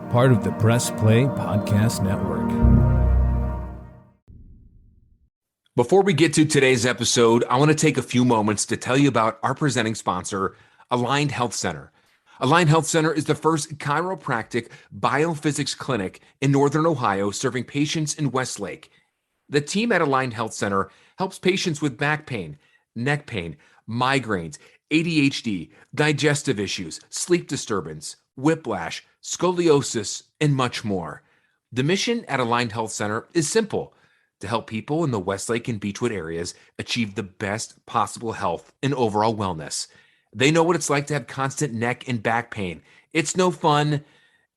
part of the Press Play Podcast Network. Before we get to today's episode, I want to take a few moments to tell you about our presenting sponsor, Aligned Health Center. Aligned Health Center is the first chiropractic biophysics clinic in Northern Ohio serving patients in Westlake. The team at Aligned Health Center helps patients with back pain, neck pain, migraines, ADHD, digestive issues, sleep disturbance, whiplash, scoliosis, and much more. The mission at Aligned Health Center is simple: to help people in the Westlake and Beechwood areas achieve the best possible health and overall wellness. They know what it's like to have constant neck and back pain. It's no fun,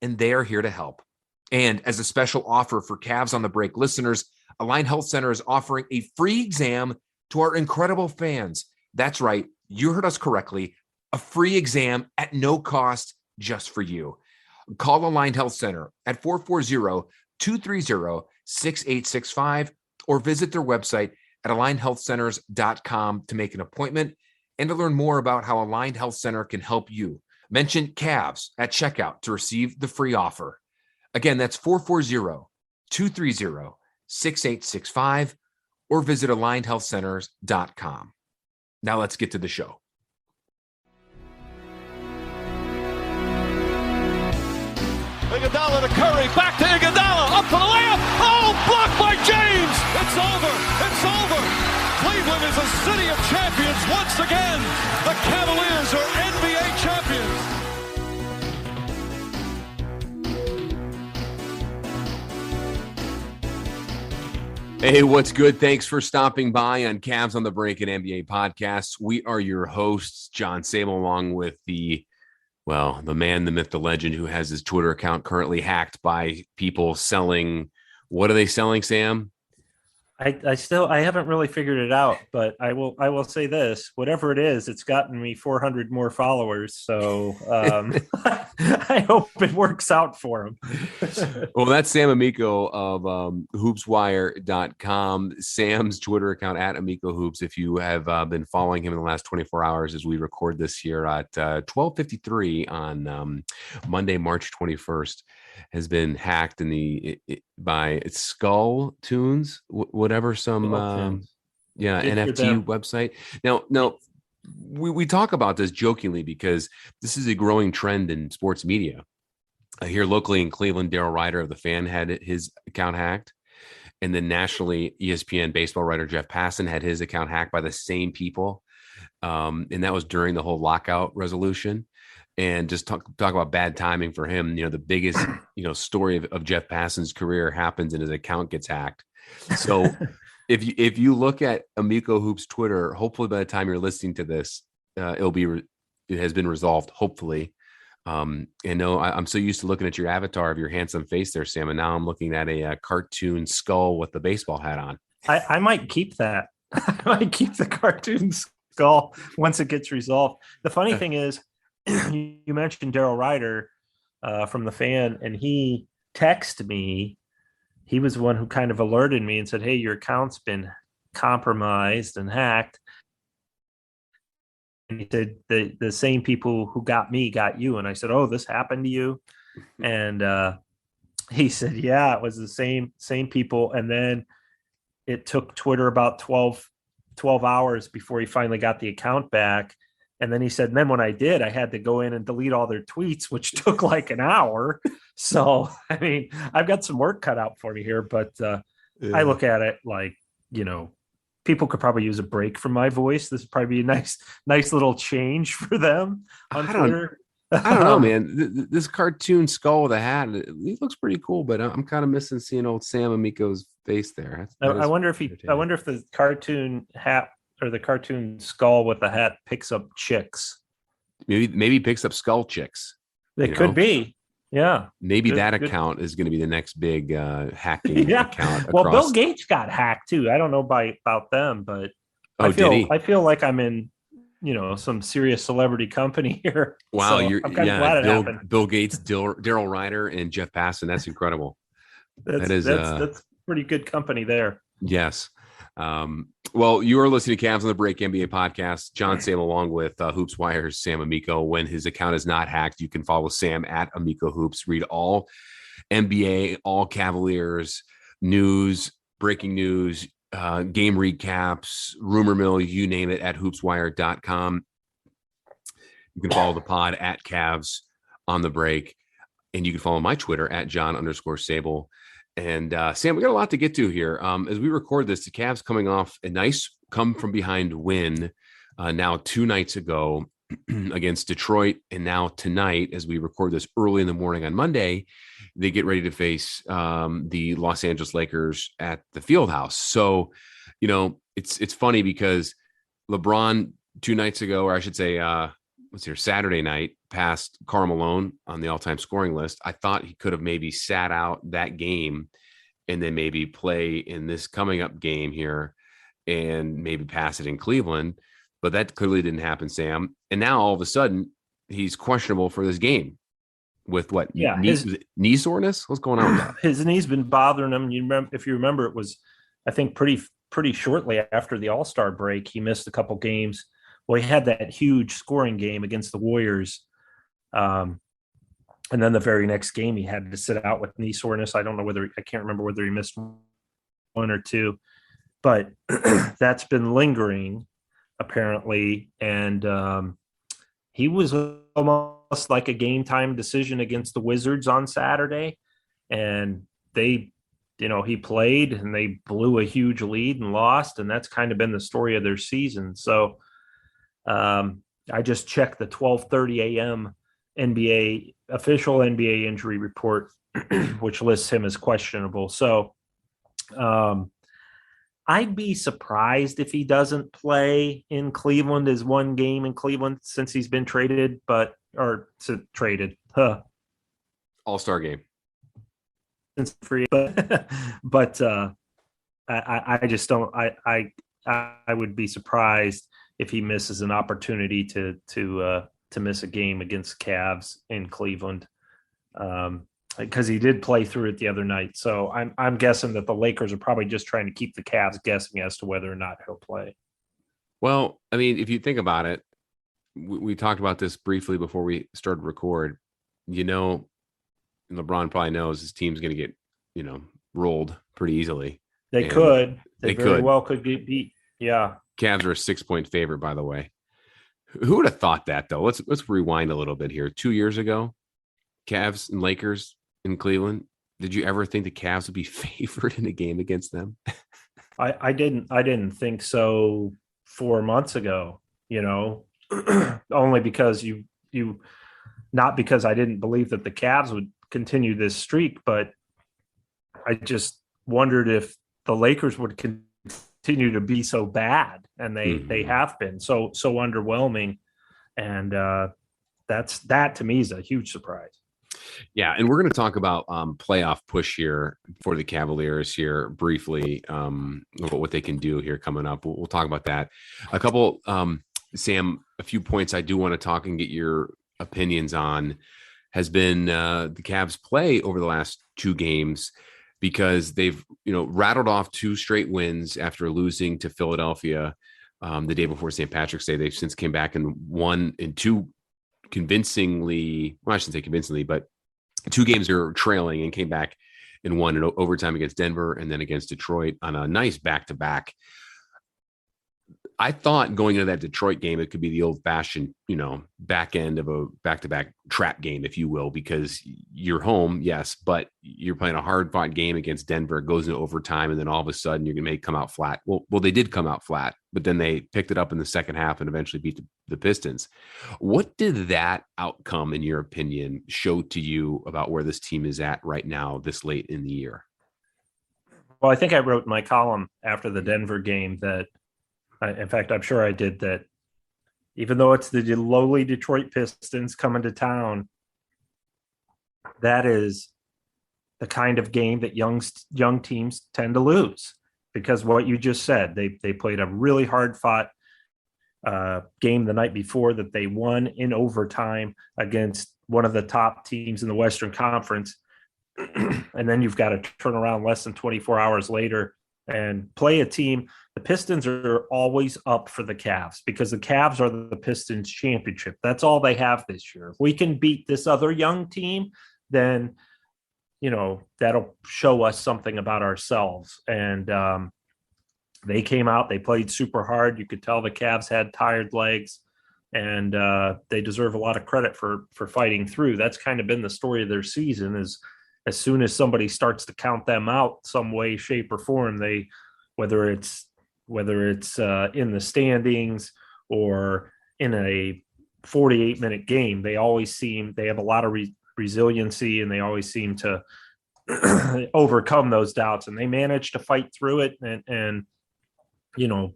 and they are here to help. And as a special offer for Calves on the Break listeners, Aligned Health Center is offering a free exam to our incredible fans. That's right, you heard us correctly, a free exam at no cost just for you. Call Aligned Health Center at 440-230-6865 or visit their website at alignedhealthcenters.com to make an appointment and to learn more about how Aligned Health Center can help you. Mention Calves at checkout to receive the free offer. Again, that's 440-230-6865 or visit alignedhealthcenters.com. Now let's get to the show. Iguodala to Curry, back to Iguodala, up for the layup. Oh, blocked by James. It's over. It's over. Cleveland is a city of champions once again. The Cavaliers are NBA champions. Hey, what's good? Thanks for stopping by on Cavs on the Break and NBA podcasts. We are your hosts, John Sabol, along with the man, the myth, the legend, who has his Twitter account currently hacked by people selling. What are they selling, Sam? I haven't really figured it out, but I will say this: whatever it is, it's gotten me 400 more followers. So I hope it works out for him. Well, that's Sam Amico of hoopswire.com. Sam's Twitter account at Amico Hoops. If you have been following him in the last 24 hours as we record this here at 12:53 on Monday, March 21st, has been hacked by Skull Tunes, whatever, some NFT website. Now we talk about this jokingly because this is a growing trend in sports media. Here locally in Cleveland, Daryl Ryder of The Fan had his account hacked, and then nationally, ESPN baseball writer Jeff Passan had his account hacked by the same people, and that was during the whole lockout resolution. And just talk about bad timing for him. The biggest, story of Jeff Passan's career happens and his account gets hacked. So if you look at Amico Hoops Twitter, hopefully by the time you're listening to this, it has been resolved, hopefully. And no, I'm so used to looking at your avatar of your handsome face there, Sam, and now I'm looking at a cartoon skull with the baseball hat on. I might keep that. I might keep the cartoon skull once it gets resolved. The funny thing is, you mentioned Daryl Ryder from The Fan, and he texted me. He was the one who kind of alerted me and said, "Hey, your account's been compromised and hacked." And he said, the same people who got me got you. And I said, "Oh, this happened to you?" And he said, "Yeah, it was the same people." And then it took Twitter about 12 hours before he finally got the account back. And then he said, and then when I did, I had to go in and delete all their tweets, which took like an hour. So, I mean, I've got some work cut out for me here, but I look at it like, people could probably use a break from my voice. This would probably be a nice little change for them on Twitter. I don't know, man. This cartoon skull with a hat, it looks pretty cool, but I'm kind of missing seeing old Sam Amico's face there. I wonder if the cartoon hat or the cartoon skull with the hat picks up chicks. Maybe picks up skull chicks. It could be. Yeah. Maybe that account is going to be the next big hacking account. Well, Bill Gates got hacked too. I don't know about them, but I feel like I'm in, some serious celebrity company here. Wow. So I'm kind of glad it happened. Bill Gates, Daryl Ryder, and Jeff Passan. That's incredible. That's pretty good company there. Yes. Well, you are listening to Cavs on the Break NBA podcast. John Sam along with Hoops Wire's Sam Amico. When his account is not hacked, you can follow Sam at Amico Hoops. Read all NBA, all Cavaliers news, breaking news, game recaps, rumor mill, you name it, at hoopswire.com. You can follow the pod at Cavs on the Break. And you can follow my Twitter at John_Sabol. And Sam, we got a lot to get to here. As we record this, the Cavs coming off a nice come from behind win now 2 nights ago against Detroit. And now tonight, as we record this early in the morning on Monday, they get ready to face the Los Angeles Lakers at the Fieldhouse. So, it's funny because LeBron 2 nights ago, or I should say, Saturday night, passed Karl Malone on the all-time scoring list. I thought he could have maybe sat out that game and then maybe play in this coming up game here and maybe pass it in Cleveland, but that clearly didn't happen, Sam. And now all of a sudden he's questionable for this game with what? Yeah, knee soreness. What's going on with that? His knee's been bothering him. If you remember, it was, I think, pretty shortly after the All-Star break, he missed a couple games. Well, he had that huge scoring game against the Warriors. And then the very next game, he had to sit out with knee soreness. I can't remember whether he missed 1 or 2, but that's been lingering apparently. And he was almost like a game time decision against the Wizards on Saturday. And he played and they blew a huge lead and lost. And that's kind of been the story of their season. So, I just checked the 12:30 a.m. official NBA injury report, which lists him as questionable. So, I'd be surprised if he doesn't play in Cleveland as one game in Cleveland since he's been traded, All-Star game. Since free, but I just don't. I would be surprised if he misses an opportunity to miss a game against Cavs in Cleveland, because he did play through it the other night. So I'm guessing that the Lakers are probably just trying to keep the Cavs guessing as to whether or not he'll play. Well, I mean, if you think about it, we talked about this briefly before we started record. LeBron probably knows his team's going to get rolled pretty easily. They could get beat. Yeah. Cavs are a 6-point favorite, by the way. Who would have thought that, though? Let's rewind a little bit here. 2 years ago, Cavs and Lakers in Cleveland. Did you ever think the Cavs would be favored in a game against them? I didn't think so 4 months ago. Only because you not because I didn't believe that the Cavs would continue this streak, but I just wondered if the Lakers would continue to be so bad, and they have been so underwhelming, and that to me is a huge surprise. Yeah, and we're going to talk about playoff push here for the Cavaliers here briefly, about what they can do here coming up. We'll talk about that. A couple, Sam, a few points I do want to talk and get your opinions on has been the Cavs play over the last 2 games, because they've rattled off 2 straight wins after losing to Philadelphia the day before St. Patrick's Day. They've since came back and won in 2 convincingly, well, I shouldn't say convincingly, but 2 games they were trailing and came back and won in overtime against Denver and then against Detroit on a nice back-to-back. I thought going into that Detroit game, it could be the old-fashioned, back end of a back-to-back trap game, if you will, because you're home, yes, but you're playing a hard-fought game against Denver. It goes into overtime, and then all of a sudden you're going to come out flat. Well, they did come out flat, but then they picked it up in the second half and eventually beat the Pistons. What did that outcome, in your opinion, show to you about where this team is at right now, this late in the year? Well, I think I wrote in my column after the Denver game that, in fact, I'm sure I did, that even though it's the lowly Detroit Pistons coming to town, that is the kind of game that young teams tend to lose, because what you just said, they played a really hard fought game the night before that they won in overtime against one of the top teams in the Western Conference. And then you've got to turn around less than 24 hours later, and lose to the Lakers. And then you've got to turn around less than 24 hours later and lose to the Lakers. And and play a team. The Pistons are always up for the Cavs because the Cavs are the Pistons championship. That's all they have this year. If we can beat this other young team, then, that'll show us something about ourselves. And they came out, they played super hard. You could tell the Cavs had tired legs, and they deserve a lot of credit for fighting through. That's kind of been the story of their season, is as soon as somebody starts to count them out some way, shape, or form, whether it's in the standings or in a 48-minute game, they have a lot of resiliency, and they always seem to overcome those doubts, and they manage to fight through it and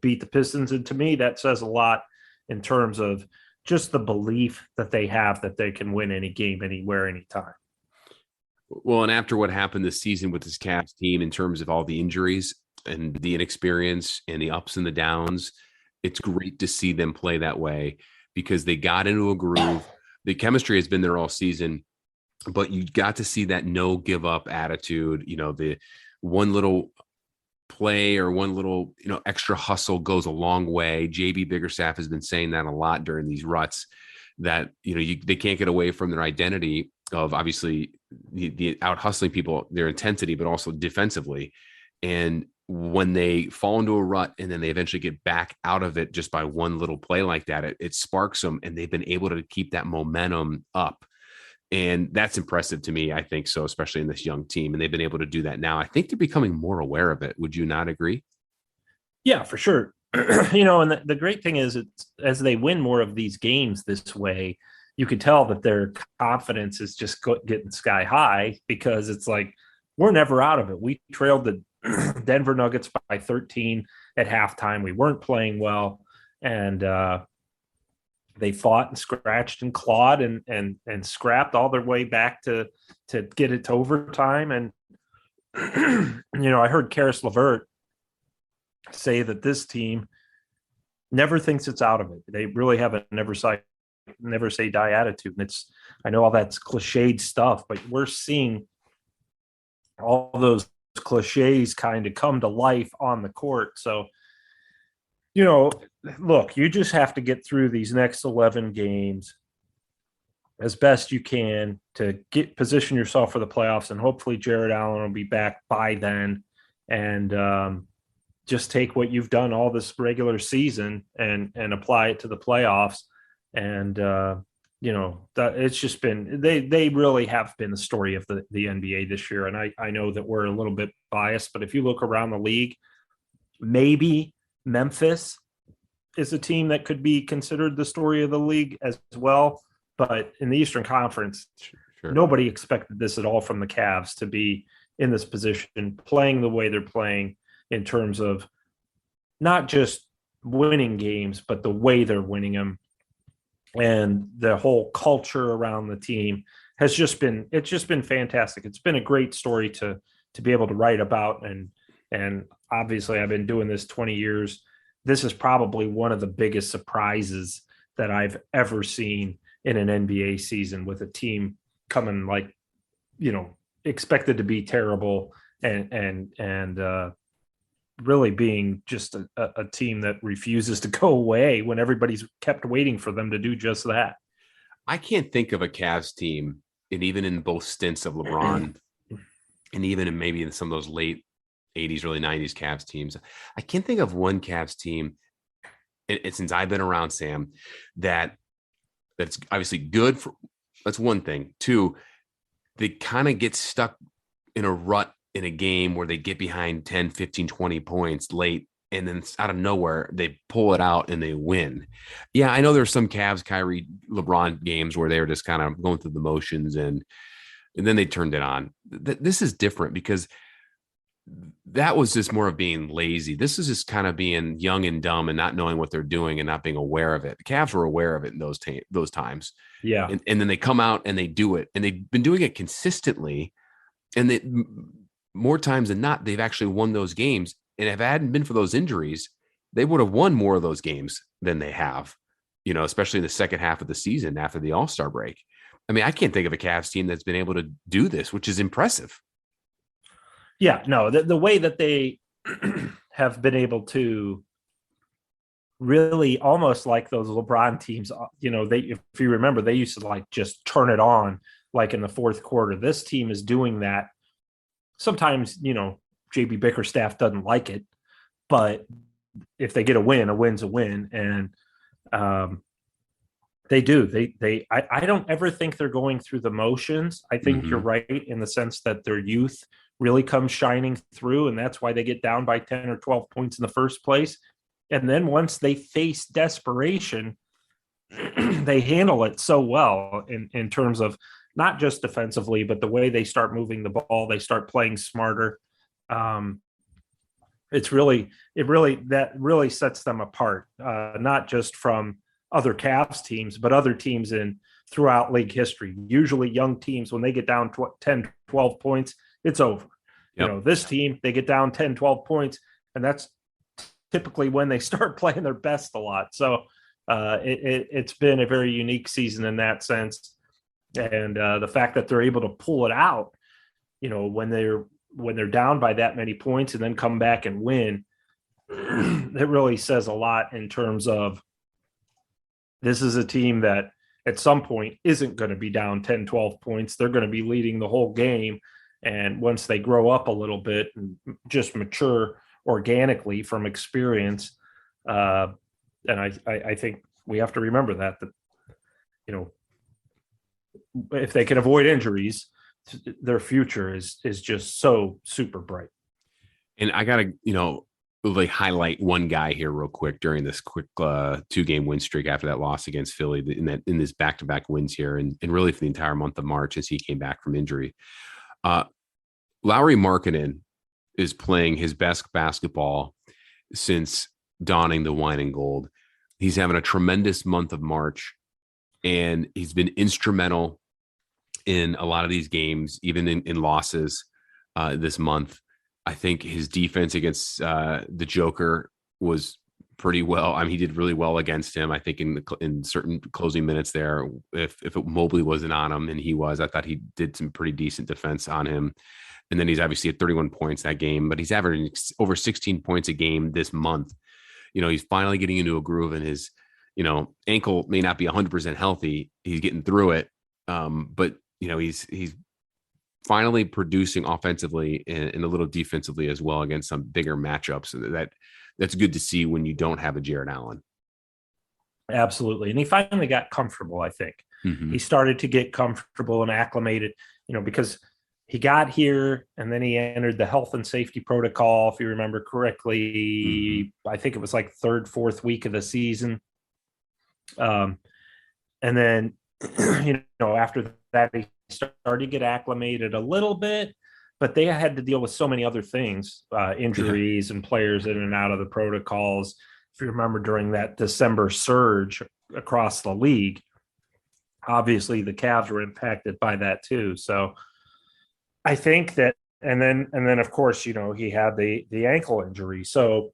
beat the Pistons. And to me, that says a lot in terms of just the belief that they have that they can win any game, anywhere, anytime. Well, and after what happened this season with this Cavs team in terms of all the injuries and the inexperience and the ups and the downs, it's great to see them play that way because they got into a groove. The chemistry has been there all season, but you got to see that no give up attitude. The one little play or one little, extra hustle goes a long way. JB Biggerstaff has been saying that a lot during these ruts, that, they can't get away from their identity of obviously the out hustling people, their intensity, but also defensively. And when they fall into a rut and then they eventually get back out of it just by one little play like that, it sparks them, and they've been able to keep that momentum up. And that's impressive to me, I think so, especially in this young team. And they've been able to do that now. I think they're becoming more aware of it. Would you not agree? Yeah, for sure. And the great thing is, it's, as they win more of these games this way, you can tell that their confidence is just getting sky high, because it's like, we're never out of it. We trailed the Denver Nuggets by 13 at halftime. We weren't playing well, and they fought and scratched and clawed and scrapped all their way back to get it to overtime. And I heard Karis LeVert say that this team never thinks it's out of it. They really have a never say die attitude. And I know all that's cliched stuff, but we're seeing all those cliches kind of come to life on the court. So, look, you just have to get through these next 11 games as best you can to position yourself for the playoffs. And hopefully Jared Allen will be back by then, and just take what you've done all this regular season and apply it to the playoffs. And, that it's just been, they really have been the story of the NBA this year. And I know that we're a little bit biased, but if you look around the league, maybe Memphis is a team that could be considered the story of the league as well. But in the Eastern Conference, sure, nobody expected this at all from the Cavs to be in this position, playing the way they're playing, in terms of not just winning games, but the way they're winning them. And the whole culture around the team has just been fantastic. It's been a great story to be able to write about. And obviously I've been doing this 20 years. This is probably one of the biggest surprises that I've ever seen in an NBA season, with a team coming expected to be terrible and really being just a team that refuses to go away when everybody's kept waiting for them to do just that. I can't think of a Cavs team, and even in both stints of LeBron and even in maybe in some of those late 80s, early 90s Cavs teams, I can't think of one Cavs team, and since I've been around, Sam, that's obviously good for, that's one thing. Two, they kind of get stuck in a rut in a game where they get behind 10, 15, 20 points late, and then out of nowhere, they pull it out and they win. Yeah, I know there's some Cavs, Kyrie, LeBron games where they were just kind of going through the motions, and then they turned it on. This is different because that was just more of being lazy. This is just kind of being young and dumb and not knowing what they're doing and not being aware of it. The Cavs were aware of it in those times. Yeah. And then they come out and they do it, and they've been doing it consistently. And they, more times than not, they've actually won those games. And if it hadn't been for those injuries, they would have won more of those games than they have, especially in the second half of the season after the All-Star break. I mean, I can't think of a Cavs team that's been able to do this, which is impressive. Yeah, no, the way that they have been able to really almost like those LeBron teams, if you remember, they used to like just turn it on like in the fourth quarter. This team is doing that. Sometimes, JB Bickerstaff doesn't like it, but if they get a win's a win. And they do. I don't ever think they're going through the motions. I think you're right in the sense that their youth really comes shining through, and that's why they get down by 10 or 12 points in the first place. And then once they face desperation, they handle it so well in terms of not just defensively, but the way they start moving the ball, they start playing smarter. That really sets them apart, not just from other Cavs teams, but other teams throughout league history. Usually young teams, when they get down 10, 12 points, it's over. Yep. This team, they get down 10, 12 points, and that's typically when they start playing their best a lot. So it's been a very unique season in that sense. And the fact that they're able to pull it out, when they're down by that many points and then come back and win, it really says a lot in terms of this is a team that at some point isn't going to be down 10, 12 points. They're going to be leading the whole game. And once they grow up a little bit and just mature organically from experience, and I think we have to remember that if they can avoid injuries, their future is just so super bright. And I gotta highlight one guy here real quick during this quick 2-game win streak after that loss against Philly in this back-to-back wins here, and really for the entire month of March as he came back from injury. Lauri Markkanen is playing his best basketball since donning the wine and gold. He's having a tremendous month of March, and he's been instrumental in a lot of these games, even in losses this month. I think his defense against the Joker was pretty well. I mean, he did really well against him. I think in certain closing minutes there, if Mobley wasn't on him, and he was, I thought he did some pretty decent defense on him. And then he's obviously at 31 points that game, but he's averaging over 16 points a game this month. He's finally getting into a groove, and his, ankle may not be 100% healthy. He's getting through it. But he's finally producing offensively and a little defensively as well against some bigger matchups. That's good to see when you don't have a Jared Allen. Absolutely. And he finally got comfortable, I think. He started to get comfortable and acclimated, because he got here and then he entered the health and safety protocol, if you remember correctly. I think it was like third, fourth week of the season. And then, after that, he started to get acclimated a little bit, but they had to deal with so many other things, injuries and players in and out of the protocols. If you remember during that December surge across the league, obviously the Cavs were impacted by that too. So I think that, and then of course, he had the ankle injury. So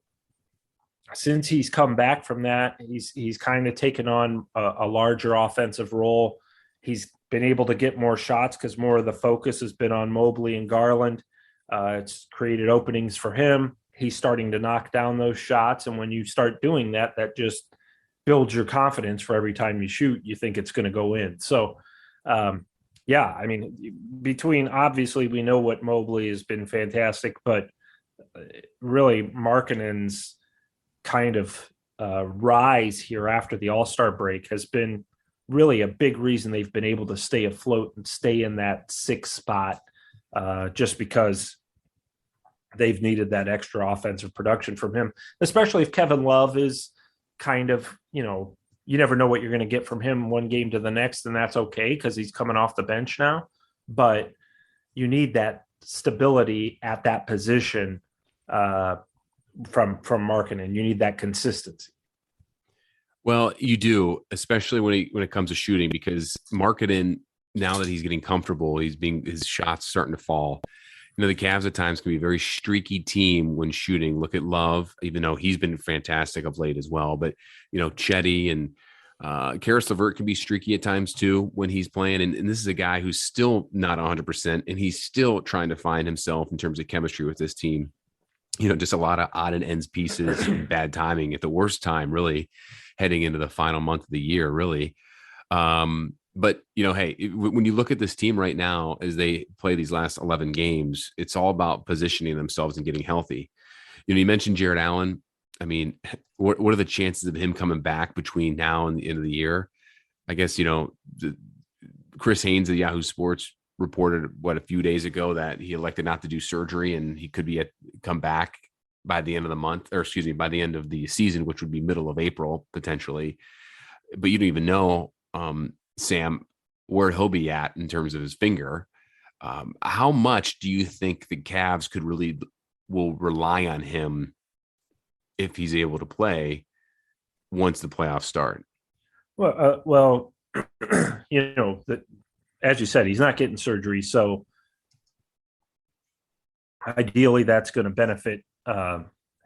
since he's come back from that, he's kind of taken on a larger offensive role. He's been able to get more shots because more of the focus has been on Mobley and Garland. It's created openings for him. He's starting to knock down those shots. And when you start doing that, that just builds your confidence for every time you shoot. You think it's going to go in. So, between, obviously we know what Mobley has been fantastic, but really Markkanen's kind of rise here after the All-Star break has been really a big reason they've been able to stay afloat and stay in that 6th spot, just because they've needed that extra offensive production from him, especially if Kevin Love is kind of, you never know what you're going to get from him one game to the next, and that's okay because he's coming off the bench now. But you need that stability at that position from Markkanen. You need that consistency. Well, you do, especially when it comes to shooting, because Markkanen, now that he's getting comfortable, his shots starting to fall. The Cavs at times can be a very streaky team when shooting. Look at Love, even though he's been fantastic of late as well. But, Chetty and Karis LeVert can be streaky at times too when he's playing. And this is a guy who's still not 100%, and he's still trying to find himself in terms of chemistry with this team. just a lot of odd and ends pieces and bad timing at the worst time, really, heading into the final month of the year, really. But, hey, when you look at this team right now, as they play these last 11 games, it's all about positioning themselves and getting healthy. You mentioned Jared Allen. I mean, what are the chances of him coming back between now and the end of the year? I guess, Chris Haynes of Yahoo Sports reported a few days ago that he elected not to do surgery and he could come back by the end of the month, or excuse me, by the end of the season, which would be middle of April potentially. But you don't even know, Sam, where he'll be at in terms of his finger. How much do you think the Cavs will rely on him if he's able to play once the playoffs start? Well, as you said, he's not getting surgery, so ideally that's going to benefit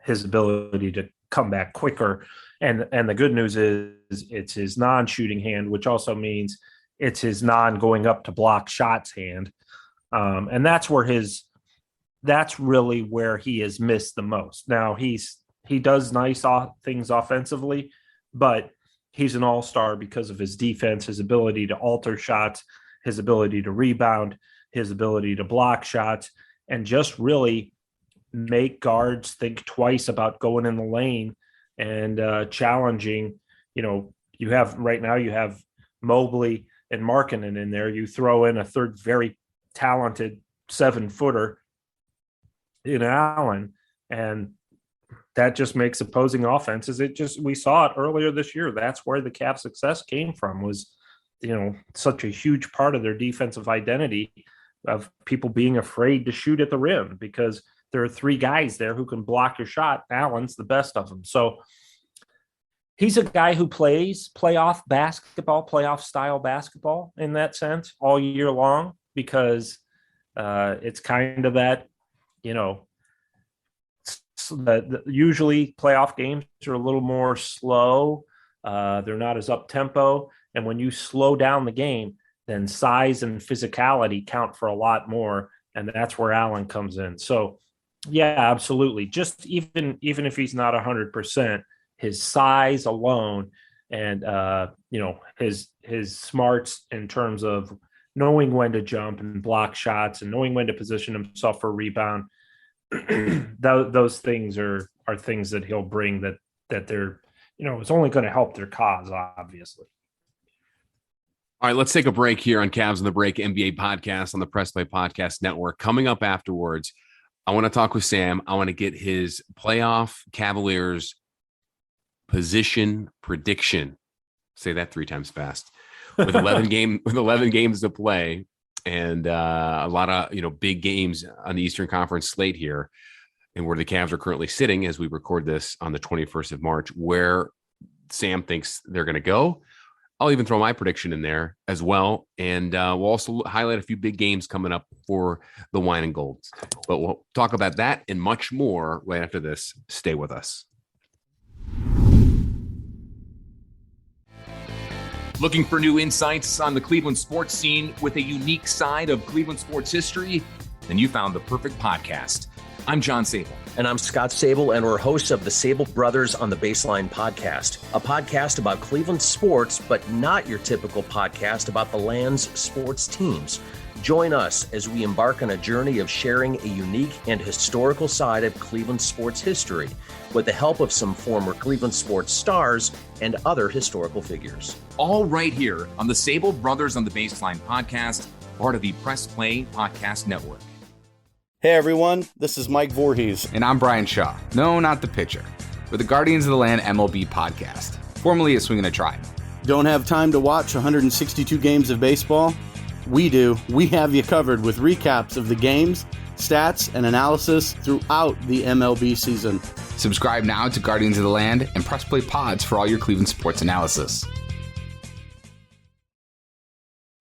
his ability to come back quicker. And the good news is it's his non-shooting hand, which also means it's his non-going up to block shots hand. And that's really where he has missed the most. Now he does nice things offensively, but he's an all-star because of his defense, his ability to alter shots, his ability to rebound, his ability to block shots, and just really make guards think twice about going in the lane and challenging. You have Mobley and Markanen in there. You throw in a third very talented 7-footer in Allen, and that just makes opposing offenses. We saw it earlier this year. That's where the Cavs' success came from, was, such a huge part of their defensive identity of people being afraid to shoot at the rim because there are 3 guys there who can block your shot. Allen's the best of them. So he's a guy who plays playoff style basketball in that sense all year long, because it's kind of that, usually playoff games are a little more slow. They're not as up tempo. And when you slow down the game, then size and physicality count for a lot more. And that's where Allen comes in. So yeah, absolutely. Just even if he's not 100%, his size alone and, his smarts in terms of knowing when to jump and block shots and knowing when to position himself for rebound, those things are things that he'll bring that they're, it's only going to help their cause, obviously. All right, let's take a break here on Cavs on the Break NBA podcast on the Press Play Podcast Network. Coming up afterwards, I want to talk with Sam. I want to get his playoff Cavaliers position prediction. Say that 3 times fast. With 11 games to play and a lot of big games on the Eastern Conference slate here, and where the Cavs are currently sitting as we record this on the 21st of March, where Sam thinks they're going to go. I'll even throw my prediction in there as well. And we'll also highlight a few big games coming up for the Wine and Golds. But we'll talk about that and much more right after this. Stay with us. Looking for new insights on the Cleveland sports scene with a unique side of Cleveland sports history? Then you found the perfect podcast. I'm John Sabol. And I'm Scott Sabol, and we're hosts of the Sabol Brothers on the Baseline podcast, a podcast about Cleveland sports, but not your typical podcast about the land's sports teams. Join us as we embark on a journey of sharing a unique and historical side of Cleveland sports history with the help of some former Cleveland sports stars and other historical figures. All right here on the Sabol Brothers on the Baseline podcast, part of the Press Play Podcast Network. Hey everyone, this is Mike Voorhees. And I'm Brian Shaw. No, not the pitcher. We're the Guardians of the Land MLB podcast, formerly a Swingin' a Tribe. Don't have time to watch 162 games of baseball? We do. We have you covered with recaps of the games, stats, and analysis throughout the MLB season. Subscribe now to Guardians of the Land and Press Play Pods for all your Cleveland sports analysis.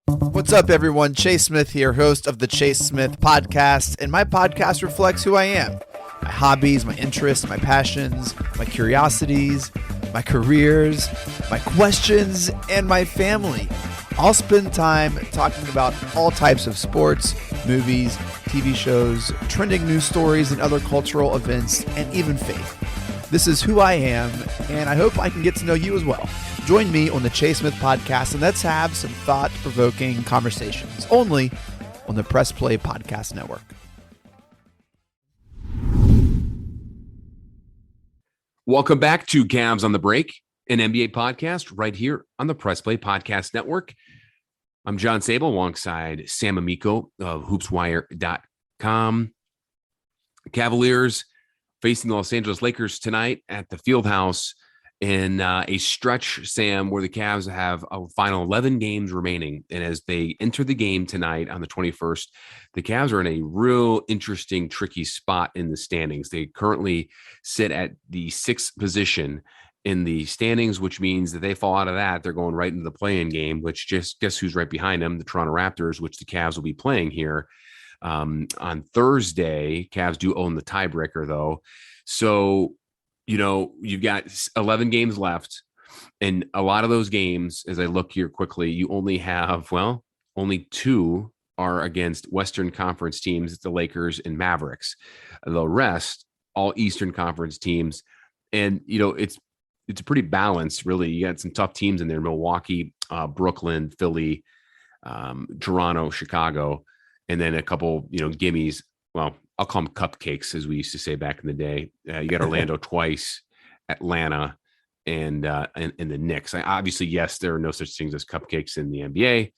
What's up, everyone? Chase Smith here, host of the Chase Smith Podcast, and my podcast reflects who I am. My hobbies, my interests, my passions, my curiosities, my careers, my questions, and my family. I'll spend time talking about all types of sports, movies, TV shows, trending news stories, and other cultural events, and even faith. This is who I am, and I hope I can get to know you as well. Join me on the Chase Smith Podcast, and let's have some thought-provoking conversations, only on the Press Play Podcast Network. Welcome back to Cavs on the Break, an NBA podcast right here on the Press Play Podcast Network. I'm John Sabol alongside Sam Amico of hoopswire.com. Cavaliers facing the Los Angeles Lakers tonight at the Fieldhouse in a stretch, Sam, where the Cavs have a final 11 games remaining. And as they enter the game tonight on the 21st, the Cavs are in a real interesting, tricky spot in the standings. They currently sit at the 6th position in the standings, which means that they fall out of that, they're going right into the play-in game, which just guess who's right behind them? The Toronto Raptors, which the Cavs will be playing here on Thursday. Cavs do own the tiebreaker, though. So, you know, you've got 11 games left, and a lot of those games, as I look here quickly, you only have, only 2 are against Western Conference teams. It's the Lakers and Mavericks. The rest, all Eastern Conference teams. And, you know, it's pretty balanced, really. You got some tough teams in there: Milwaukee, Brooklyn, Philly, Toronto, Chicago, and then a couple, you know, gimmies. Well, I'll call them cupcakes, as we used to say back in the day. You got Orlando twice, Atlanta, and the Knicks. Obviously, yes, there are no such things as cupcakes in the NBA,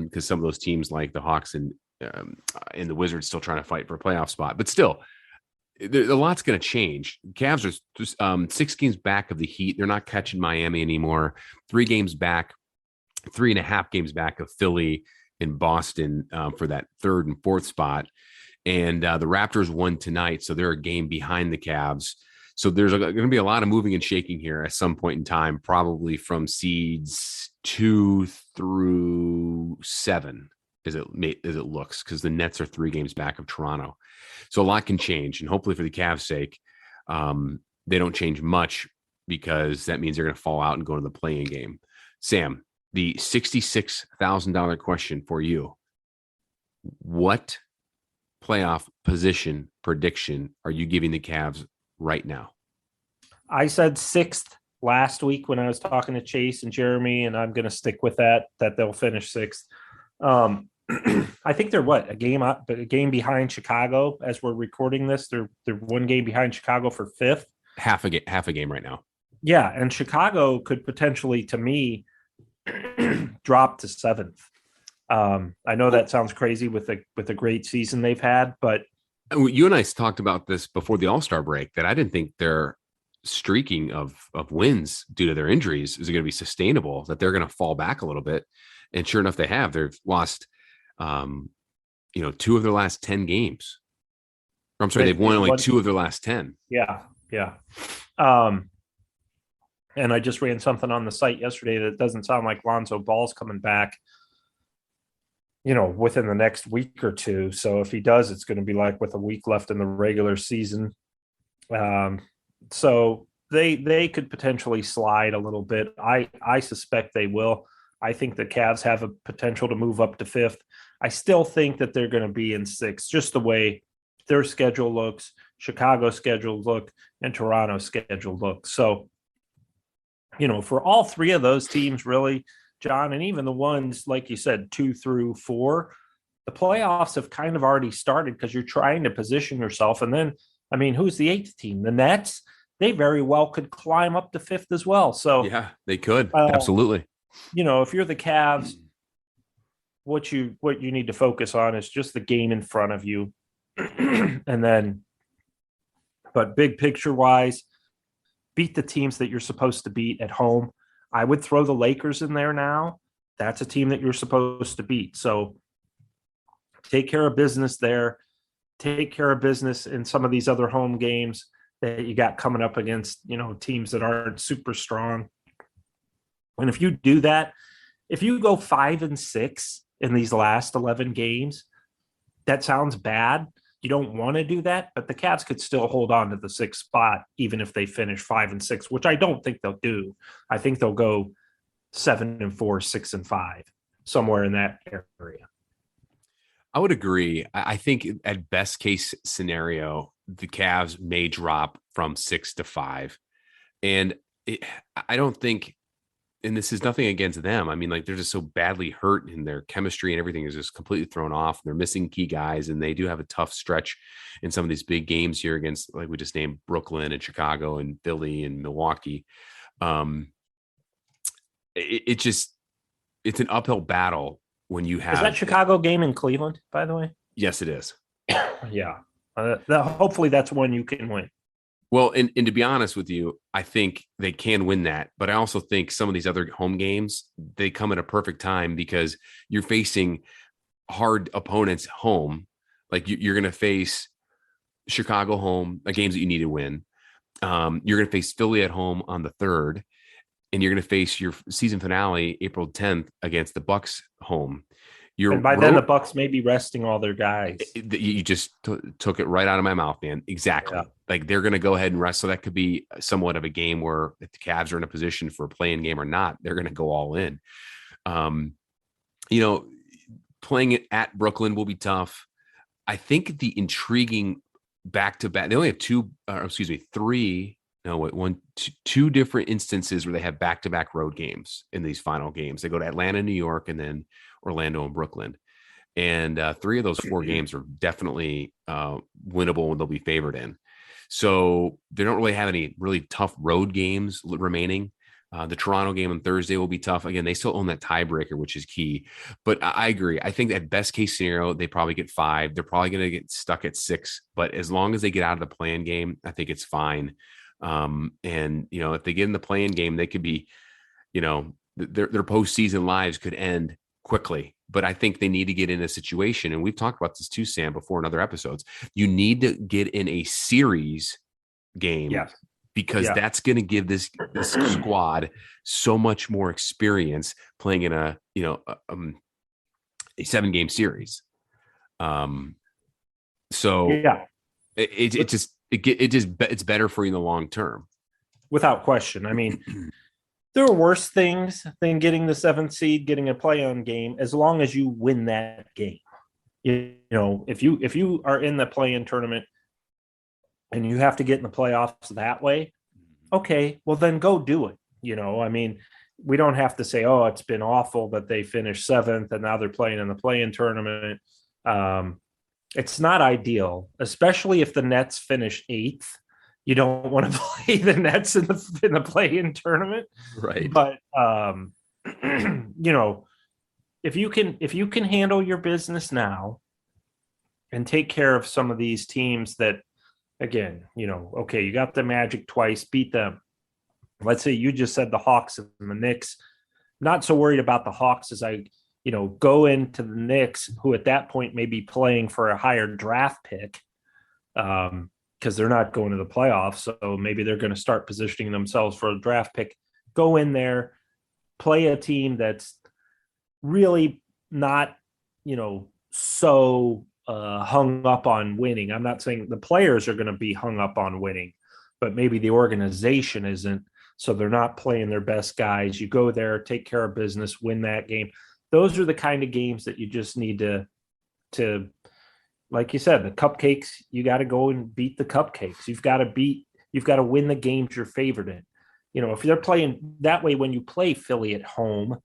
because some of those teams like the Hawks and the Wizards still trying to fight for a playoff spot. But still, a lot's going to change. Cavs are just 6 games back of the Heat. They're not catching Miami anymore. 3 games back, 3.5 games back of Philly and Boston for that 3rd and 4th spot. And the Raptors won tonight, so they're a game behind the Cavs. So there's going to be a lot of moving and shaking here at some point in time, probably from seeds 2 through 7, as it looks, because the Nets are 3 games back of Toronto. So a lot can change, and hopefully for the Cavs' sake, they don't change much, because that means they're going to fall out and go to the play-in game. Sam, the $66,000 question for you: what playoff position prediction are you giving the Cavs right now? I said 6th last week when I was talking to Chase and Jeremy, and I'm going to stick with that they'll finish 6th. I think they're a game behind Chicago as we're recording this. They're 1 game behind Chicago for 5th. Half a game right now. Yeah, and Chicago could potentially, to me, drop to 7th. I know that sounds crazy with a great season they've had, but you and I talked about this before the All-Star break, that I didn't think their streaking of wins due to their injuries is going to be sustainable, that they're going to fall back a little bit. And sure enough, they have. They've lost 2 of their last 10 games. I'm sorry, they've won like 2 of their last 10. Yeah. And I just ran something on the site yesterday that doesn't sound like Lonzo Ball's coming back, within the next week or 2. So if he does, it's going to be like with a week left in the regular season. So they could potentially slide a little bit. I suspect they will. I think the Cavs have a potential to move up to 5th. I still think that they're going to be in 6th, just the way their schedule looks, Chicago's schedule look, and Toronto's schedule looks. So, for all 3 of those teams, really, John, and even the ones, like you said, 2 through 4, the playoffs have kind of already started, because you're trying to position yourself. And then, who's the 8th team? The Nets? They very well could climb up to 5th as well. So yeah, they could. Absolutely. If you're the Cavs, what you need to focus on is just the game in front of you. And then, but big picture wise, beat the teams that you're supposed to beat at home. I would throw the Lakers in there now. That's a team that you're supposed to beat. So take care of business there. Take care of business in some of these other home games that you got coming up against, teams that aren't super strong. And if you do that, if you go 5-6 in these last 11 games, that sounds bad. You don't want to do that, but the Cavs could still hold on to the 6th spot, even if they finish 5-6, which I don't think they'll do. I think they'll go 7-4, 6-5. somewhere in that area. I would agree. I think at best case scenario, the Cavs may drop from 6 to 5. And I don't think, and this is nothing against them. I mean, like, they're just so badly hurt, and their chemistry and everything is just completely thrown off. They're missing key guys, and they do have a tough stretch in some of these big games here against, like we just named, Brooklyn and Chicago and Philly and Milwaukee. It's an uphill battle when you have. Is that Chicago game in Cleveland, by the way? Yes, it is. Yeah. Hopefully that's one you can win. Well, and to be honest with you, I think they can win that. But I also think some of these other home games, they come at a perfect time because you're facing hard opponents home. Like, you're going to face Chicago home, games that you need to win. You're going to face Philly at home on the 3rd, and you're going to face your season finale April 10th against the Bucks home. And by then the Bucks may be resting all their guys. You just took it right out of my mouth, man. Exactly. Yeah. Like, they're going to go ahead and rest. So that could be somewhat of a game where, if the Cavs are in a position for a play-in game or not, they're going to go all in. Playing it at Brooklyn will be tough. I think the intriguing back-to-back, they only have two different instances where they have back-to-back road games in these final games. They go to Atlanta, New York, and then Orlando and Brooklyn. And 3 of those 4 games are definitely winnable, and they'll be favored in. So they don't really have any really tough road games remaining. The Toronto game on Thursday will be tough. Again, they still own that tiebreaker, which is key. But I agree. I think that best case scenario, they probably get 5. They're probably going to get stuck at 6. But as long as they get out of the play-in game, I think it's fine. And if they get in the play-in game, they could be, their postseason lives could end quickly. But I think they need to get in a situation, and we've talked about this too, Sam, before in other episodes. You need to get in a series game, because that's going to give this squad so much more experience playing in a 7-game series. It's better for you in the long term, without question. I mean, there are worse things than getting the 7th seed, getting a play-on game, as long as you win that game. If you are in the play-in tournament and you have to get in the playoffs that way, okay, well then go do it. I mean, we don't have to say, oh, it's been awful that they finished 7th and now they're playing in the play-in tournament. It's not ideal, especially if the Nets finish 8th. You don't want to play the Nets in the play-in tournament, right? But if you can handle your business now and take care of some of these teams that, again, okay, you got the Magic twice, beat them. Let's say you just said the Hawks and the Knicks. Not so worried about the Hawks as I go into the Knicks, who at that point may be playing for a higher draft pick. Because they're not going to the playoffs. So maybe they're going to start positioning themselves for a draft pick. Go in there, play a team that's really not, so hung up on winning. I'm not saying the players are going to be hung up on winning, but maybe the organization isn't. So they're not playing their best guys. You go there, take care of business, win that game. Those are the kind of games that you just need to like you said, the cupcakes, you got to go and beat the cupcakes. You've got to win the games you're favored in. If they're playing that way, when you play Philly at home,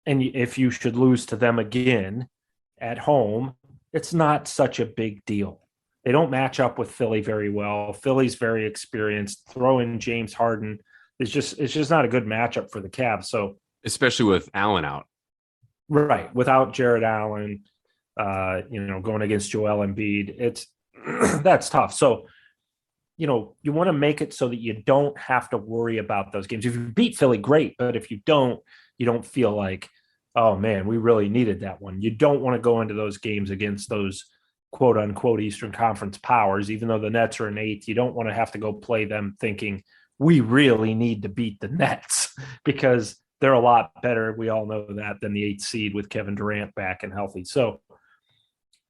and if you should lose to them again at home, it's not such a big deal. They don't match up with Philly very well. Philly's very experienced. Throw in James Harden. It's just not a good matchup for the Cavs. So, especially with Allen out. Right. Without Jared Allen, going against Joel Embiid, that's tough. So, you want to make it so that you don't have to worry about those games. If you beat Philly, great. But if you don't feel like, oh man, we really needed that one. You don't want to go into those games against those quote unquote Eastern Conference powers, even though the Nets are in 8th. You don't want to have to go play them thinking we really need to beat the Nets because they're a lot better. We all know that, than the 8th seed with Kevin Durant back and healthy. So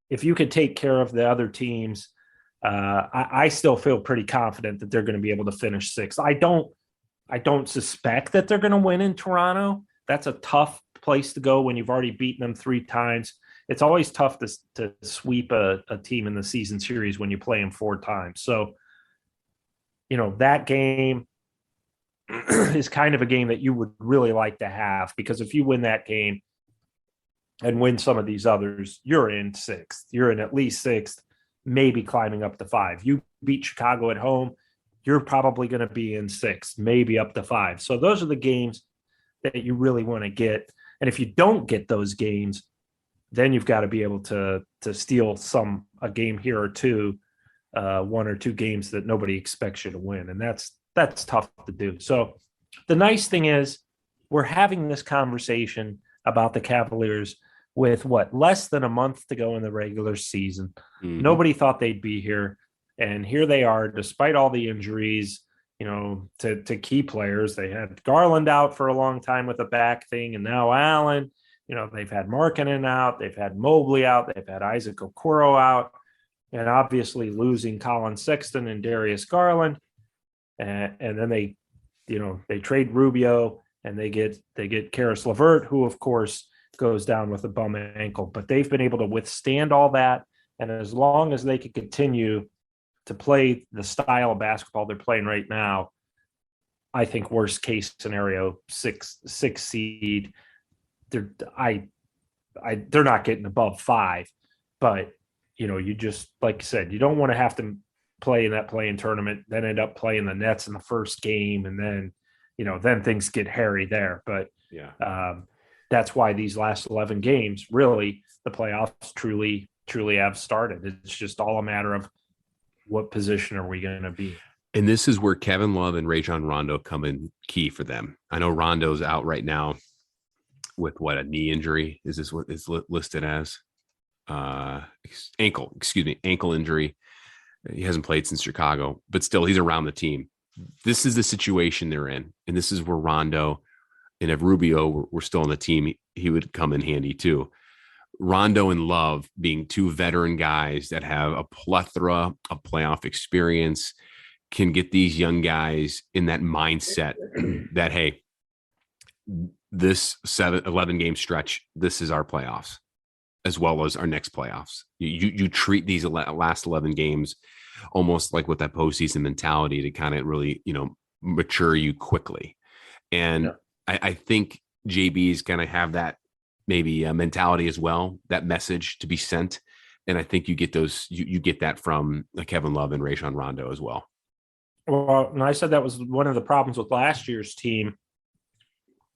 if you could take care of the other teams, I still feel pretty confident that they're going to be able to finish 6th. I don't suspect that they're going to win in Toronto. That's a tough place to go when you've already beaten them 3 times. It's always tough to sweep a team in the season series when you play them 4 times. So, that game is kind of a game that you would really like to have, because if you win that game and win some of these others, you're in 6th. You're in at least 6th, maybe climbing up to 5. You beat Chicago at home, you're probably going to be in 6th, maybe up to 5. So those are the games that you really want to get. And if you don't get those games, then you've got to be able to steal a game here or two, 1 or 2 games that nobody expects you to win. And that's tough to do. So the nice thing is we're having this conversation about the Cavaliers with less than a month to go in the regular season. Mm-hmm. Nobody thought they'd be here. And here they are, despite all the injuries, to key players. They had Garland out for a long time with a back thing, and now Allen. They've had Markanen out, they've had Mobley out, they've had Isaac Okoro out, and obviously losing Colin Sexton and Darius Garland. And then they trade Rubio, and they get Karis LeVert, who of course goes down with a bum ankle. But they've been able to withstand all that, and as long as they can continue to play the style of basketball they're playing right now, I think worst case scenario, 6 seed. They're not getting above 5, but you just, like you said, you don't want to have to play in that play-in tournament, then end up playing the Nets in the first game, and then then things get hairy there. But that's why these last 11 games, really, the playoffs truly have started. It's just all a matter of what position are we going to be. And this is where Kevin Love and Rajon Rondo come in key for them. I know Rondo's out right now with a knee injury. Is this what is listed as? Ankle injury. He hasn't played since Chicago, but still he's around the team. This is the situation they're in. And this is where Rondo, and if Rubio were still on the team, he would come in handy too. Rondo and Love being 2 veteran guys that have a plethora of playoff experience can get these young guys in that mindset that, hey, this 11 game stretch, this is our playoffs as well as our next playoffs. You treat these last 11 games almost like with that postseason mentality to kind of really, mature you quickly. And I think JB is going to have that maybe a mentality as well, that message to be sent. And I think you get those, you get that from Kevin Love and Rajon Rondo as well. Well, and I said that was one of the problems with last year's team,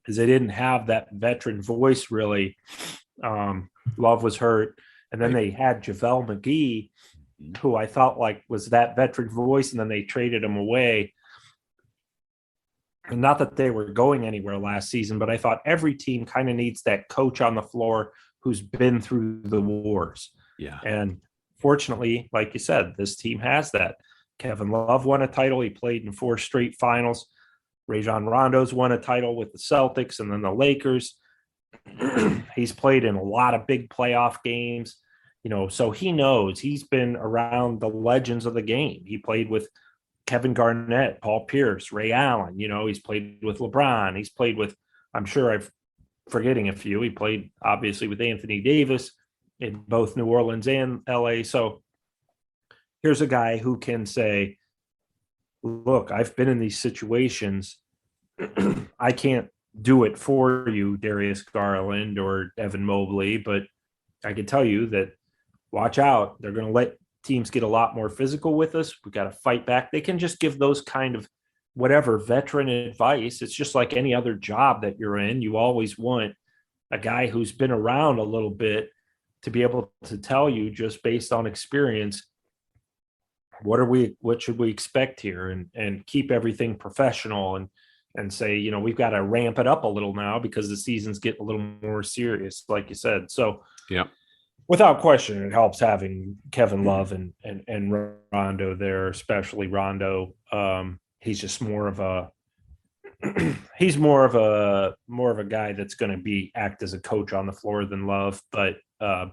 is they didn't have that veteran voice really. Love was hurt. And then they had JaVale McGee, who I thought was that veteran voice, and then they traded him away. And not that they were going anywhere last season, but I thought every team kind of needs that coach on the floor who's been through the wars. Yeah. And fortunately, like you said, this team has that. Kevin Love won a title. He played in 4 straight finals. Rajon Rondo's won a title with the Celtics and then the Lakers. He's played in a lot of big playoff games, so he knows. He's been around the legends of the game. He played with Kevin Garnett, Paul Pierce, Ray Allen. He's played with LeBron. He's played with, I'm sure I'm forgetting a few. He played obviously with Anthony Davis in both New Orleans and LA. So here's a guy who can say, look, I've been in these situations. I can't do it for you, Darius Garland or Evan Mobley, but I can tell you that watch out. They're going to let teams get a lot more physical with us. We got to fight back. They can just give those kind of whatever veteran advice. It's just like any other job that you're in. You always want a guy who's been around a little bit to be able to tell you, just based on experience, what should we expect here, and keep everything professional and say, we've got to ramp it up a little now because the season's getting a little more serious, like you said. So yeah, without question, it helps having Kevin Love and Rondo there, especially Rondo. He's just more of a guy that's going to act as a coach on the floor than Love, but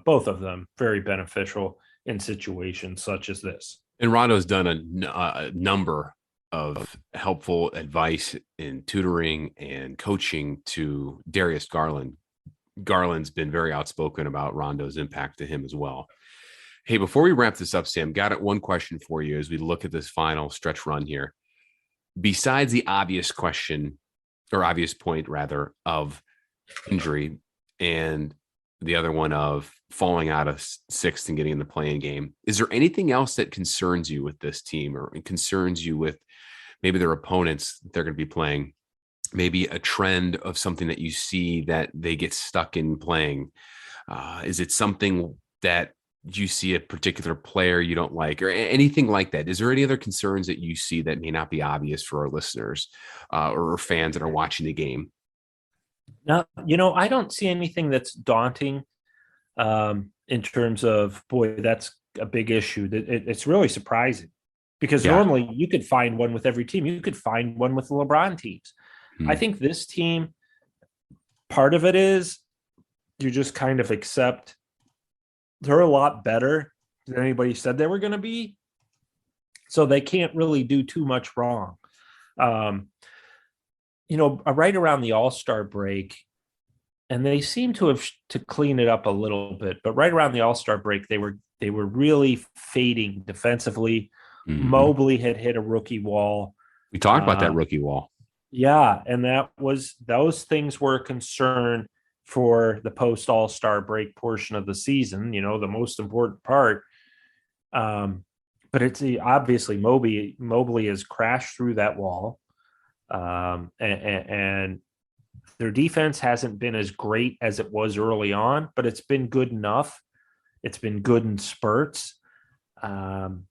both of them very beneficial in situations such as this. And Rondo's done a number of helpful advice in tutoring and coaching to Darius Garland Garland's been very outspoken about Rondo's impact to him as well. Hey, before we wrap this up, Sam, got one question for you as we look at this final stretch run here. Besides the obvious question, or obvious point rather, of injury and the other one of falling out of sixth and getting in the play-in game, is there anything else that concerns you with this team, or concerns you with maybe their opponents they're going to be playing? Maybe a trend of something that you see that they get stuck in playing? Is it something that you see a particular player you don't like, or anything like that? Is there any other concerns that you see that may not be obvious for our listeners or fans that are watching the game? No, I don't see anything that's daunting in terms of, boy, that's a big issue. It's really surprising because normally you could find one with every team. You could find one with the LeBron teams. I think this team, part of it is you just kind of accept they're a lot better than anybody said they were going to be. So they can't really do too much wrong. Right around the All-Star break, and they seem to have to clean it up a little bit, but right around the All-Star break, they were really fading defensively. Mm-hmm. Mobley had hit a rookie wall. We talked about that rookie wall. Yeah, and those things were a concern for the post All-Star break portion of the season, the most important part. But it's obviously Mobley has crashed through that wall. And their defense hasn't been as great as it was early on, but it's been good enough. It's been good in spurts. The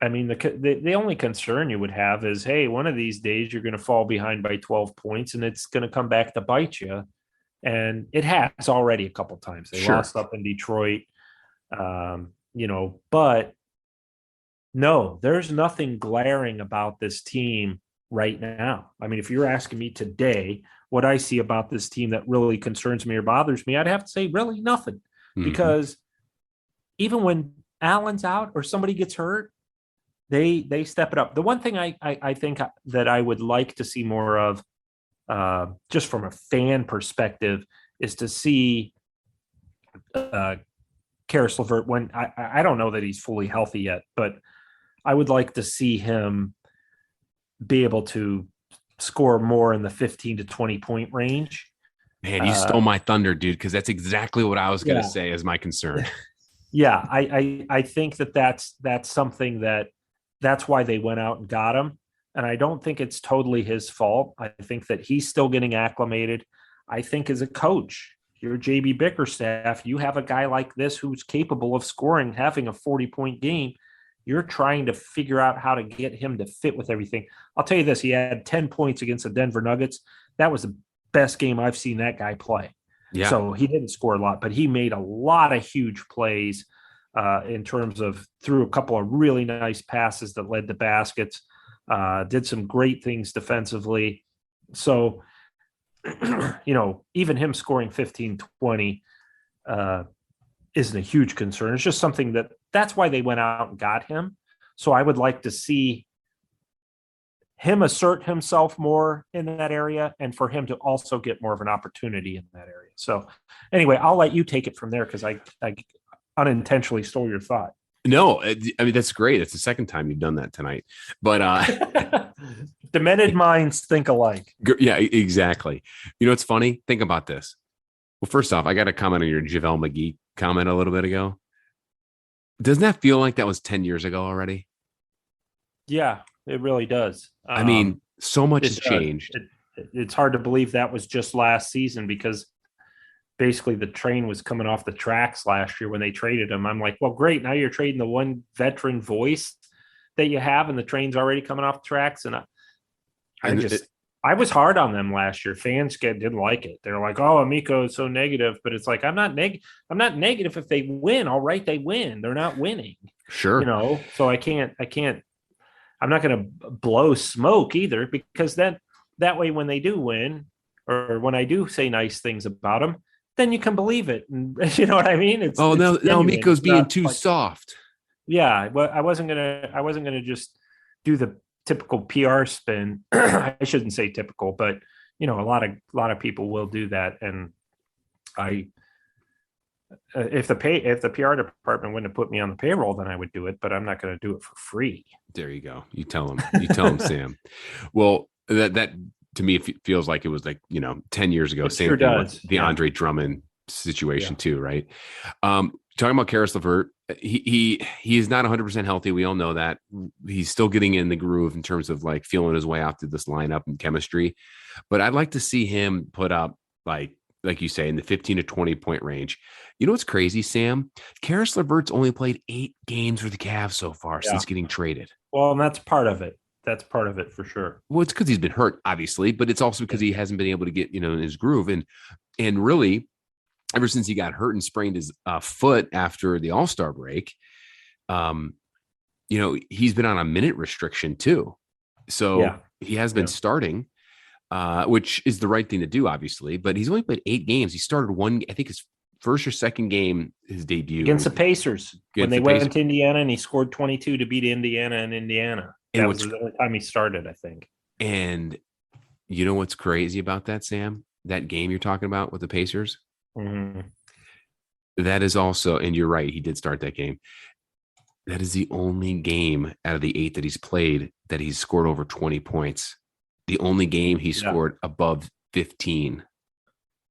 only concern you would have is, hey, one of these days you're going to fall behind by 12 points and it's going to come back to bite you. And it has already a couple times. They lost up in Detroit, but no, there's nothing glaring about this team right now. I mean, if you're asking me today what I see about this team that really concerns me or bothers me, I'd have to say really nothing. Because even when Allen's out or somebody gets hurt, they step it up. The one thing I think that I would like to see more of, just from a fan perspective, is to see Karis LeVert when I don't know that he's fully healthy yet, but I would like to see him be able to score more in the 15 to 20 point range. Man, you stole my thunder, dude, because that's exactly what I was going to say as my concern. Yeah, I think that's something that's why they went out and got him. And I don't think it's totally his fault. I think that he's still getting acclimated. I think as a coach, you're JB Bickerstaff, you have a guy like this who's capable of scoring, having a 40-point game. You're trying to figure out how to get him to fit with everything. I'll tell you this, he had 10 points against the Denver Nuggets. That was the best game I've seen that guy play. Yeah. So he didn't score a lot, but he made a lot of huge plays in terms of threw a couple of really nice passes that led to baskets. Did some great things defensively. So, even him scoring 15, 20 isn't a huge concern. It's just something that's why they went out and got him. So I would like to see him assert himself more in that area and for him to also get more of an opportunity in that area. So anyway, I'll let you take it from there because I unintentionally stole your thought. No, I mean, that's great. It's the second time you've done that tonight, but demented minds think alike. Yeah, exactly. It's funny. Think about this. Well, first off, I got to comment on your JaVale McGee comment a little bit ago. Doesn't that feel like that was 10 years ago already? Yeah, it really does. I mean, so much has changed. It's hard to believe that was just last season because basically the train was coming off the tracks last year when they traded him. I'm like, well, great. Now you're trading the one veteran voice that you have and the train's already coming off the tracks. And I was hard on them last year. Fans didn't like it. They're like, oh, Amico is so negative, but it's like, I'm not negative if they win. All right. They win. They're not winning. Sure. So I'm not going to blow smoke either because then that way, when they do win or when I do say nice things about them, then you can believe it. And you know what I mean? Now Miko's being too soft. Yeah. Well, I wasn't gonna just do the typical PR spin. I shouldn't say typical, but a lot of people will do that. And If the PR department wouldn't have put me on the payroll, then I would do it, but I'm not going to do it for free. There you go. You tell him, Sam. Well, that to me feels like it was like, 10 years ago. It Same sure thing does. with the Andre Drummond situation too, right? Talking about Karis LeVert, he is not 100% healthy. We all know that. He's still getting in the groove in terms of like feeling his way out to this lineup and chemistry. But I'd like to see him put up like you say, in the 15 to 20 point range. You know what's crazy, Sam? Karis LeVert's only played 8 games for the Cavs so far since getting traded. Well, and that's part of it. That's part of it for sure. Well, it's because he's been hurt, obviously, but it's also because he hasn't been able to get, in his groove. And really, ever since he got hurt and sprained his foot after the All-Star break, he's been on a minute restriction too. So he has been starting, which is the right thing to do, obviously, but he's only played 8 games. He started one, I think his first or second game, his debut against the Pacers when they went to Indiana, and he scored 22 to beat Indiana in Indiana. That was the only time he started, I think. And you know what's crazy about that, Sam? That game you're talking about with the Pacers? Mm-hmm. That is also, and you're right, he did start that game. That is the only game out of the 8 that he's played that he's scored over 20 points. The only game he scored above 15.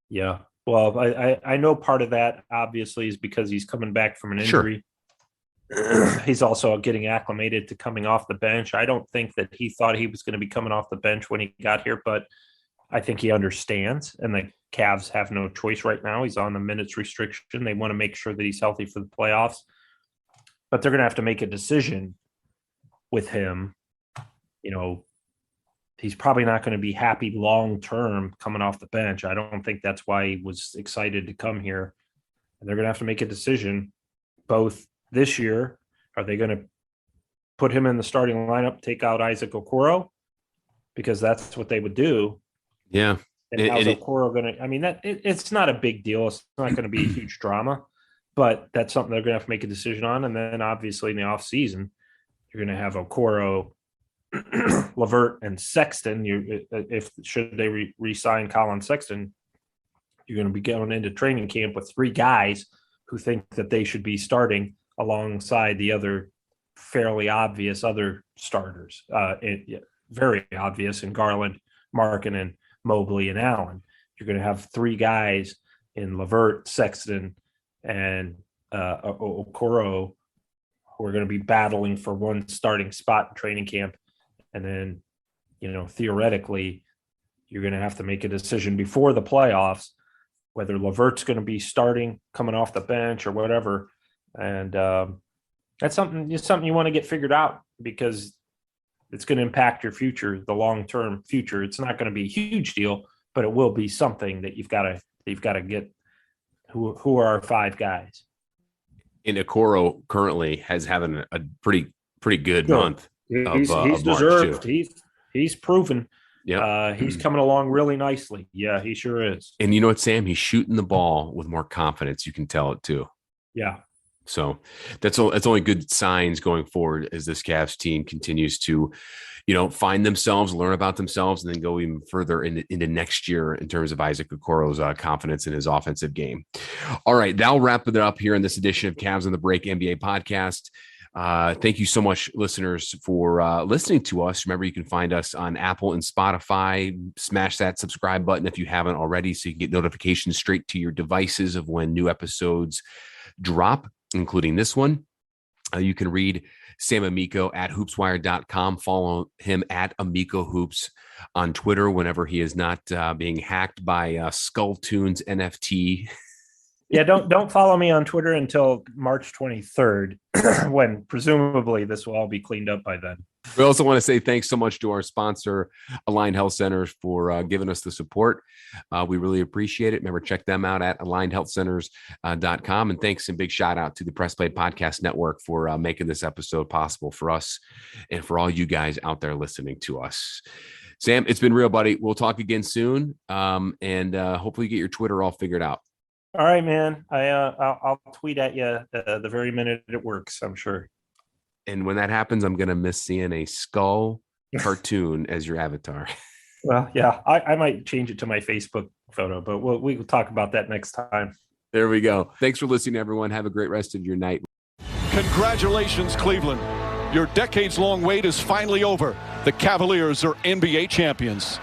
Yeah. Well, I know part of that obviously is because he's coming back from an injury. Sure. He's also getting acclimated to coming off the bench. I don't think that he thought he was going to be coming off the bench when he got here, but I think he understands, and the Cavs have no choice right now. He's on the minutes restriction. They want to make sure that he's healthy for the playoffs, but they're going to have to make a decision with him. He's probably not going to be happy long-term coming off the bench. I don't think that's why he was excited to come here. And they're going to have to make a decision both this year. Are they going to put him in the starting lineup, take out Isaac Okoro? Because that's what they would do. Yeah. And how's Okoro going to – it's not a big deal. It's not going to be a huge drama, but that's something they're going to have to make a decision on. And then obviously in the offseason, you're going to have Okoro, LeVert, and Sexton. Should they re-sign Colin Sexton, you're going to be going into training camp with 3 guys who think that they should be starting alongside the other fairly obvious other starters. Very obvious in Garland, Markanen, Mobley, and Allen. You're going to have 3 guys in LeVert, Sexton, and Okoro who are going to be battling for one starting spot in training camp. And then, theoretically, you're going to have to make a decision before the playoffs whether LeVert's going to be starting, coming off the bench, or whatever. And that's something you want to get figured out, because it's going to impact your future, the long-term future. It's not going to be a huge deal, but it will be something that you've got to get. Who are our 5 guys? And Okoro currently has having a pretty good month. He's deserved. He's proven. Yeah, he's coming along really nicely. Yeah, he sure is. And you know what, Sam? He's shooting the ball with more confidence. You can tell it too. Yeah. So that's only good signs going forward as this Cavs team continues to, find themselves, learn about themselves, and then go even further into next year in terms of Isaac Okoro's confidence in his offensive game. All right, that'll wrap it up here in this edition of Cavs on the Break NBA podcast. Thank you so much, listeners, for listening to us. Remember, you can find us on Apple and Spotify. Smash that subscribe button if you haven't already, so you can get notifications straight to your devices of when new episodes drop, including this one. You can read Sam Amico at hoopswire.com. Follow him at Amico Hoops on Twitter whenever he is not being hacked by Skull Tunes NFT. Yeah, don't follow me on Twitter until March 23rd, when presumably this will all be cleaned up by then. We also want to say thanks so much to our sponsor, Aligned Health Centers, for giving us the support. We really appreciate it. Remember, check them out at alignedhealthcenters.com. And thanks and big shout out to the Press Play Podcast Network for making this episode possible for us and for all you guys out there listening to us. Sam, it's been real, buddy. We'll talk again soon, and hopefully get your Twitter all figured out. All right, man. I'll tweet at you the very minute it works, I'm sure. And when that happens, I'm going to miss seeing a skull cartoon as your avatar. Well, yeah, I might change it to my Facebook photo, but we will talk about that next time. There we go. Thanks for listening, everyone. Have a great rest of your night. Congratulations, Cleveland. Your decades-long wait is finally over. The Cavaliers are NBA champions.